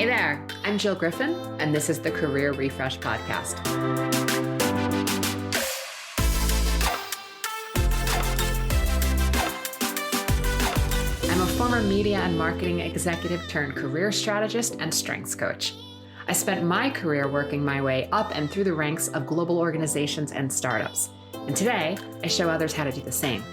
Hey there, I'm Jill Griffin, and this is the Career Refresh Podcast. I'm a former media and marketing executive turned career strategist and strengths coach. I spent my career working my way up and through the ranks of global organizations and startups. And today, I show others how to do the same.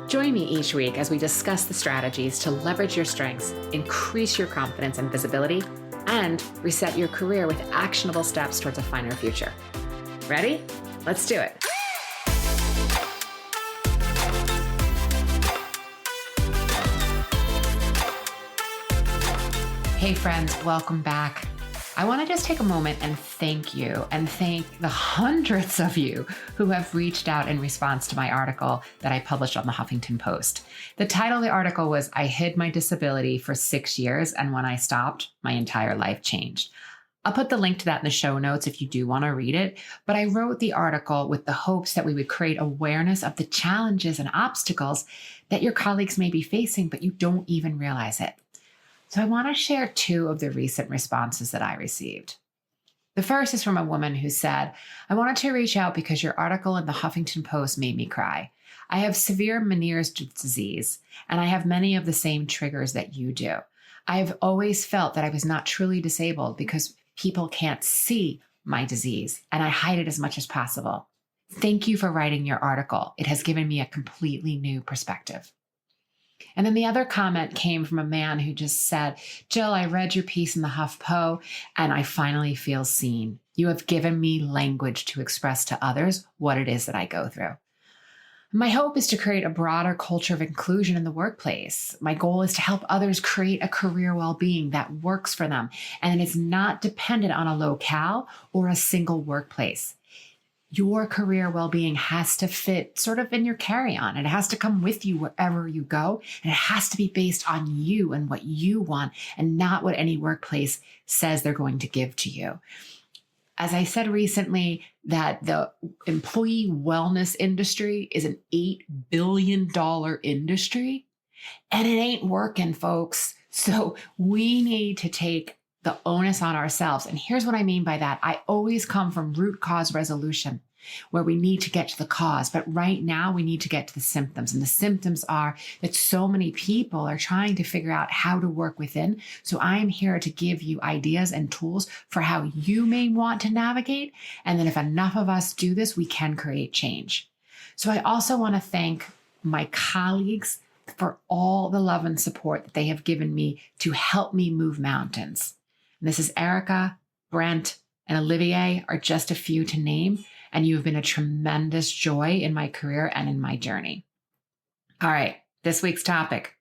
Join me each week as we discuss the strategies to leverage your strengths, increase your confidence and visibility, and reset your career with actionable steps towards a finer future. Ready? Let's do it. Hey friends, welcome back. I want to just take a moment and thank you and thank the hundreds of you who have reached out in response to my article that I published on the Huffington Post. The title of the article was, I hid my disability for 6 years, and when I stopped, my entire life changed. I'll put the link to that in the show notes if you do want to read it, but I wrote the article with the hopes that we would create awareness of the challenges and obstacles that your colleagues may be facing, but you don't even realize it. So I want to share two of the recent responses that I received. The first is from a woman who said, I wanted to reach out because your article in the Huffington Post made me cry. I have severe Meniere's disease, and I have many of the same triggers that you do. I've always felt that I was not truly disabled because people can't see my disease, and I hide it as much as possible. Thank you for writing your article. It has given me a completely new perspective. And then the other comment came from a man who just said, Jill, I read your piece in the HuffPo and I finally feel seen. You have given me language to express to others what it is that I go through. My hope is to create a broader culture of inclusion in the workplace. My goal is to help others create a career well-being that works for them and is not dependent on a locale or a single workplace. Your career well-being has to fit sort of in your carry-on, and it has to come with you wherever you go, and it has to be based on you and what you want and not what any workplace says they're going to give to you. As I said recently, that the employee wellness industry is an $8 billion industry, and it ain't working, folks. So we need to take the onus on ourselves. And here's what I mean by that. I always come from root cause resolution, where we need to get to the cause. But right now we need to get to the symptoms. And the symptoms are that so many people are trying to figure out how to work within. So I'm here to give you ideas and tools for how you may want to navigate. And then if enough of us do this, we can create change. So I also want to thank my colleagues for all the love and support that they have given me to help me move mountains. And this is Erica, Brent, and Olivier are just a few to name, and you have been a tremendous joy in my career and in my journey. All right, this week's topic.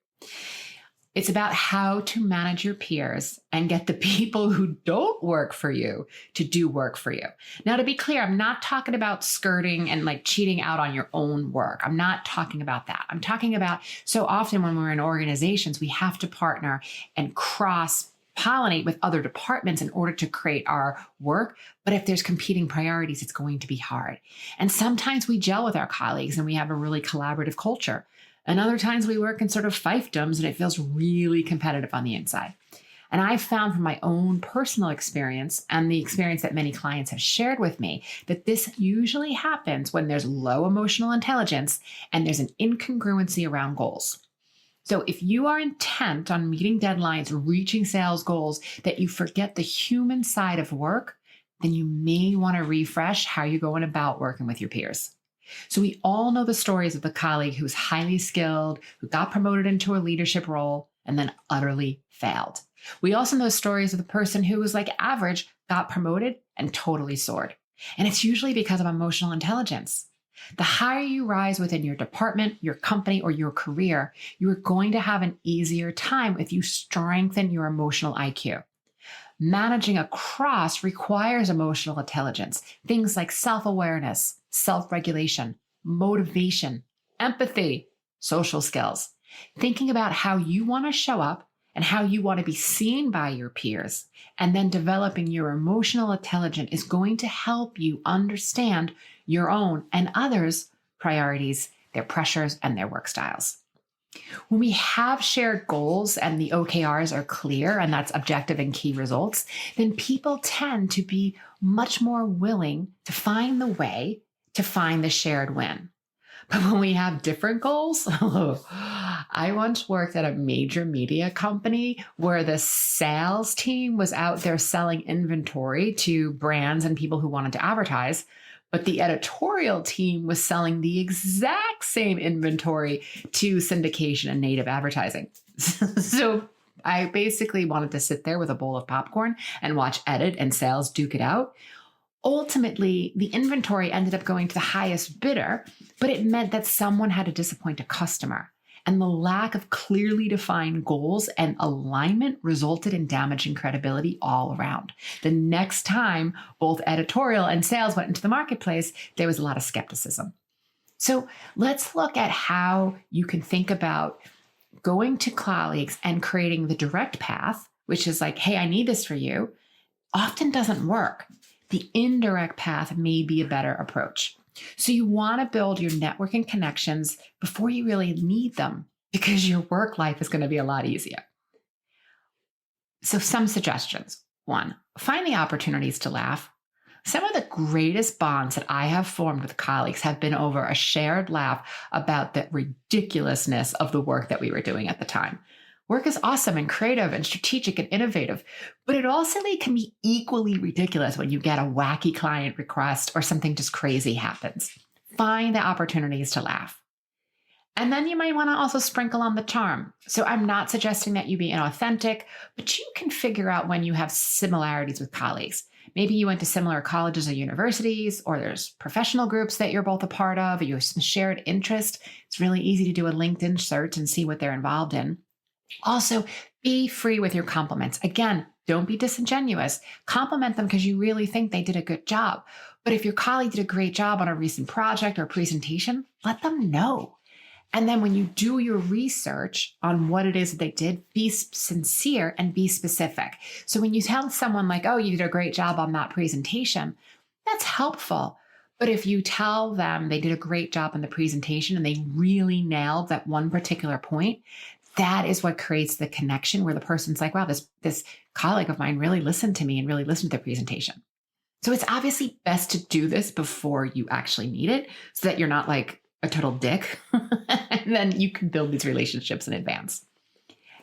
It's about how to manage your peers and get the people who don't work for you to do work for you. Now, to be clear, I'm not talking about skirting and like cheating out on your own work. I'm not talking about that. I'm talking about so often when we're in organizations, we have to partner and cross-pollinate with other departments in order to create our work. But if there's competing priorities, it's going to be hard. And sometimes we gel with our colleagues and we have a really collaborative culture. And other times we work in sort of fiefdoms and it feels really competitive on the inside. And I've found from my own personal experience and the experience that many clients have shared with me that this usually happens when there's low emotional intelligence and there's an incongruency around goals. So if you are intent on meeting deadlines, reaching sales goals, that you forget the human side of work, then you may want to refresh how you're going about working with your peers. So we all know the stories of the colleague who's highly skilled, who got promoted into a leadership role, and then utterly failed. We also know stories of the person who was like average, got promoted, and totally soared. And it's usually because of emotional intelligence. The higher you rise within your department, your company, or your career, you are going to have an easier time if you strengthen your emotional IQ. Managing across requires emotional intelligence, things like self-awareness, self-regulation, motivation, empathy, social skills. Thinking about how you want to show up and how you want to be seen by your peers, and then developing your emotional intelligence is going to help you understand your own and others' priorities, their pressures, and their work styles. When we have shared goals and the OKRs are clear, and that's objective and key results, then people tend to be much more willing to find the way to find the shared win. But when we have different goals, I once worked at a major media company where the sales team was out there selling inventory to brands and people who wanted to advertise, but the editorial team was selling the exact same inventory to syndication and native advertising. So I basically wanted to sit there with a bowl of popcorn and watch edit and sales duke it out. Ultimately, the inventory ended up going to the highest bidder, but it meant that someone had to disappoint a customer. And the lack of clearly defined goals and alignment resulted in damaging credibility all around. The next time both editorial and sales went into the marketplace, there was a lot of skepticism. So let's look at how you can think about going to colleagues and creating the direct path, which is like, hey, I need this for you, often doesn't work. The indirect path may be a better approach. So you want to build your network and connections before you really need them, because your work life is going to be a lot easier. So some suggestions. 1, find the opportunities to laugh. Some of the greatest bonds that I have formed with colleagues have been over a shared laugh about the ridiculousness of the work that we were doing at the time. Work is awesome and creative and strategic and innovative, but it also can be equally ridiculous when you get a wacky client request or something just crazy happens. Find the opportunities to laugh. And then you might want to also sprinkle on the charm. So I'm not suggesting that you be inauthentic, but you can figure out when you have similarities with colleagues. Maybe you went to similar colleges or universities, or there's professional groups that you're both a part of, or you have some shared interest. It's really easy to do a LinkedIn search and see what they're involved in. Also, be free with your compliments. Again, don't be disingenuous. Compliment them because you really think they did a good job. But if your colleague did a great job on a recent project or presentation, let them know. And then when you do your research on what it is that they did, be sincere and be specific. So when you tell someone like, oh, you did a great job on that presentation, that's helpful. But if you tell them they did a great job on the presentation and they really nailed that one particular point, that is what creates the connection where the person's like, wow, this colleague of mine really listened to me and really listened to the presentation. So it's obviously best to do this before you actually need it so that you're not like a total dick. And then you can build these relationships in advance.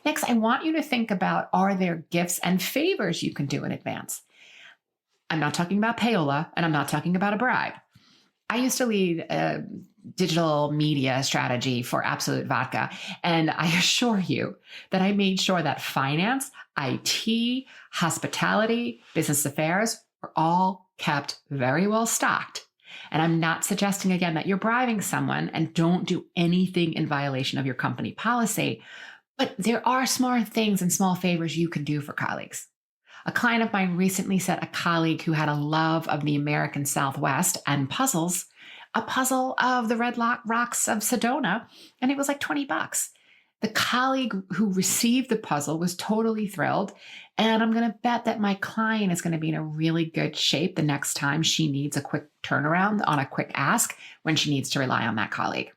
Next, I want you to think about, are there gifts and favors you can do in advance? I'm not talking about payola, and I'm not talking about a bribe. I used to lead a digital media strategy for Absolute Vodka, and I assure you that I made sure that finance, IT, hospitality, business affairs were all kept very well stocked. And I'm not suggesting, again, that you're bribing someone, and don't do anything in violation of your company policy, but there are smart things and small favors you can do for colleagues. A client of mine recently sent a colleague who had a love of the American Southwest and puzzles, a puzzle of the Red Rocks of Sedona, and it was like $20. The colleague who received the puzzle was totally thrilled, and I'm going to bet that my client is going to be in a really good shape the next time she needs a quick turnaround on a quick ask when she needs to rely on that colleague.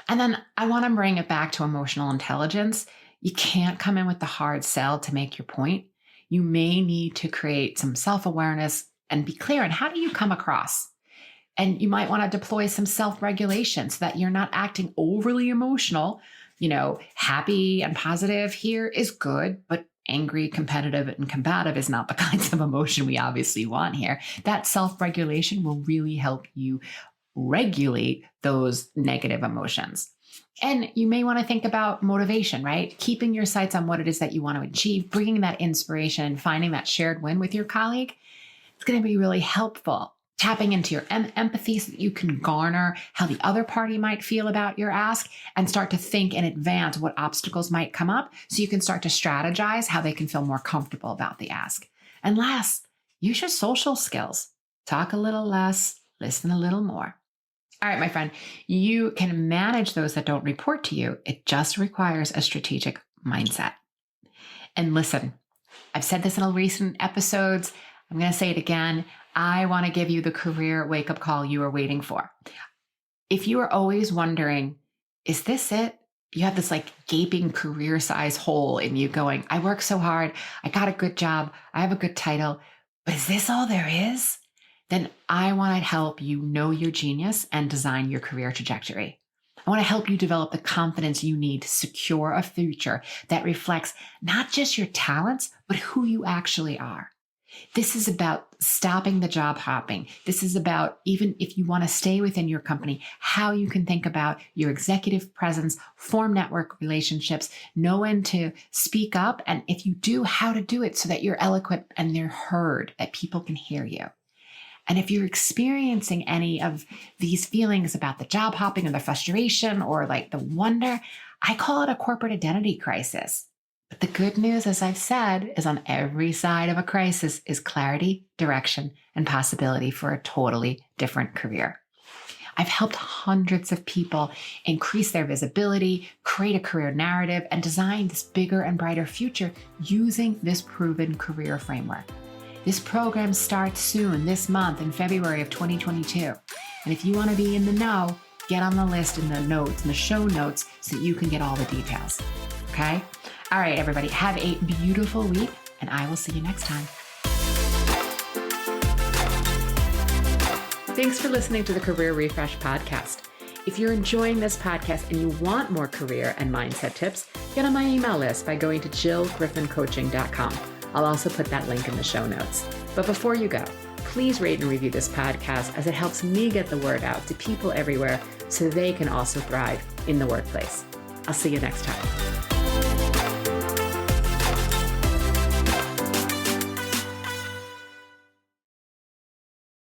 And then I want to bring it back to emotional intelligence. You can't come in with the hard sell to make your point. You may need to create some self-awareness and be clear on how do you come across. And you might want to deploy some self-regulation so that you're not acting overly emotional. Happy and positive here is good, but angry, competitive, and combative is not the kinds of emotion we obviously want here. That self-regulation will really help you regulate those negative emotions. And you may want to think about motivation, right? Keeping your sights on what it is that you want to achieve, bringing that inspiration and finding that shared win with your colleague. It's going to be really helpful. Tapping into your empathy so that you can garner how the other party might feel about your ask and start to think in advance what obstacles might come up so you can start to strategize how they can feel more comfortable about the ask. And last, use your social skills. Talk a little less, listen a little more. All right, my friend, you can manage those that don't report to you. It just requires a strategic mindset. And listen, I've said this in recent episodes. I'm going to say it again. I want to give you the career wake-up call you are waiting for. If you are always wondering, is this it? you have this like gaping career size hole in you going, I work so hard. I got a good job. I have a good title, but is this all there is? Then I want to help you know your genius and design your career trajectory. I want to help you develop the confidence you need to secure a future that reflects not just your talents, but who you actually are. This is about stopping the job hopping. This is about, even if you want to stay within your company, how you can think about your executive presence, form network relationships, know when to speak up, and if you do, how to do it so that you're eloquent and they're heard, that people can hear you. And if you're experiencing any of these feelings about the job hopping or the frustration or like the wonder, I call it a corporate identity crisis. But the good news, as I've said, is on every side of a crisis is clarity, direction, and possibility for a totally different career. I've helped hundreds of people increase their visibility, create a career narrative, and design this bigger and brighter future using this proven career framework. This program starts soon, this month in February of 2022. And if you want to be in the know, get on the list in the notes, in the show notes, so that you can get all the details. Okay? All right, everybody, have a beautiful week, and I will see you next time. Thanks for listening to the Career Refresh podcast. If you're enjoying this podcast and you want more career and mindset tips, get on my email list by going to jillgriffincoaching.com. I'll also put that link in the show notes. But before you go, please rate and review this podcast, as it helps me get the word out to people everywhere so they can also thrive in the workplace. I'll see you next time.